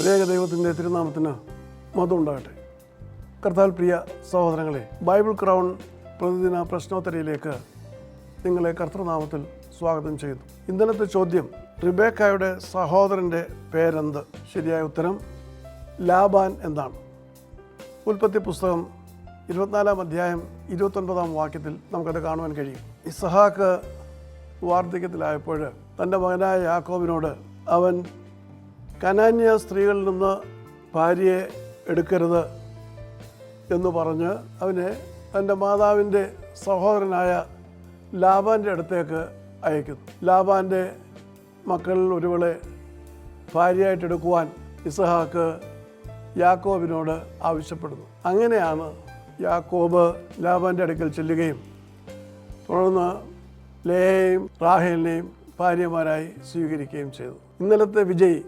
ത്രിയേക ദൈവത്തിൻ്റെ തിരുനാമത്തിന് മഹത്വം ഉണ്ടാകട്ടെ. കർത്താവിൽ പ്രിയ സഹോദരങ്ങളെ, ബൈബിൾ ക്രൗൺ പ്രതിദിന പ്രശ്നോത്തരിയിലേക്ക് നിങ്ങളെ കർത്തൃനാമത്തിൽ സ്വാഗതം ചെയ്യുന്നു. ഇന്നലത്തെ ചോദ്യം, റിബേക്കായുടെ സഹോദരൻ്റെ പേരെന്ത്? ശരിയായ ഉത്തരം ലാബാൻ എന്നാണ്. ഉൽപ്പത്തി പുസ്തകം 24 അധ്യായം 29 വാക്യത്തിൽ നമുക്കത് കാണുവാൻ കഴിയും. ഇസ്ഹാക്ക് വാർദ്ധക്യത്തിലായപ്പോൾ തൻ്റെ മകനായ യാക്കോബിനോട് അവൻ കനാന്യ സ്ത്രീകളിൽ നിന്ന് ഭാര്യയെ എടുക്കരുത് എന്ന് പറഞ്ഞ് അവനെ തൻ്റെ മാതാവിൻ്റെ സഹോദരനായ ലാബാൻ്റെ അടുത്തേക്ക് അയക്കുന്നു. ലാബാൻ്റെ മക്കളിൽ ഒരുവളെ ഭാര്യയായിട്ടെടുക്കുവാൻ ഇസ്ഹാക്ക് യാക്കോബിനോട് ആവശ്യപ്പെടുന്നു. അങ്ങനെയാണ് യാക്കോബ് ലാബാൻ്റെ അടുക്കൽ ചെല്ലുകയും തുടർന്ന് ലേയെയും റാഹേലിനെയും ഭാര്യമാരായി സ്വീകരിക്കുകയും ചെയ്തു. ഇന്നലത്തെ വിജയി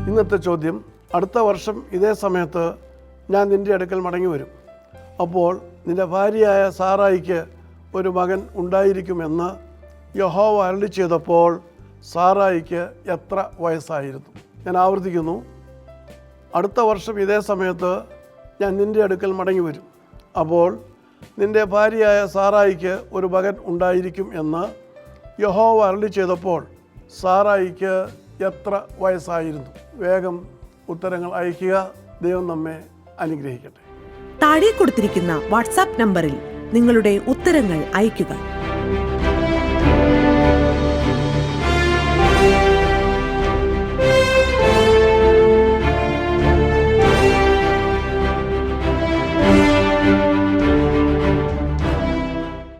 ഇന്നത്തെ ചോദ്യം, അടുത്ത വർഷം ഇതേ സമയത്ത് ഞാൻ നിൻ്റെ അടുക്കൽ മടങ്ങി വരും. അപ്പോൾ നിൻ്റെ ഭാര്യയായ സാറായിക്ക് ഒരു മകൻ ഉണ്ടായിരിക്കുമെന്ന് യഹോവ അരുളി ചെയ്തപ്പോൾ സാറായിക്ക് എത്ര വയസ്സായിരുന്നു? ഞാൻ ആവർത്തിക്കുന്നു, അടുത്ത വർഷം ഇതേ സമയത്ത് ഞാൻ നിൻ്റെ അടുക്കൽ മടങ്ങി വരും. അപ്പോൾ നിൻ്റെ ഭാര്യയായ സാറായിക്ക് ഒരു മകൻ ഉണ്ടായിരിക്കും എന്ന് യഹോവ അരുളി ചെയ്തപ്പോൾ സാറായിക്ക് എത്ര വയസ്സായിരുന്നു? വേഗം ഉത്തരങ്ങൾ അയയ്ക്കുക. ദൈവം നമ്മെ അനുഗ്രഹിക്കട്ടെ. താഴെ കൊടുത്തിരിക്കുന്ന വാട്സാപ്പ് നമ്പറിൽ നിങ്ങളുടെ ഉത്തരങ്ങൾ അയയ്ക്കുക.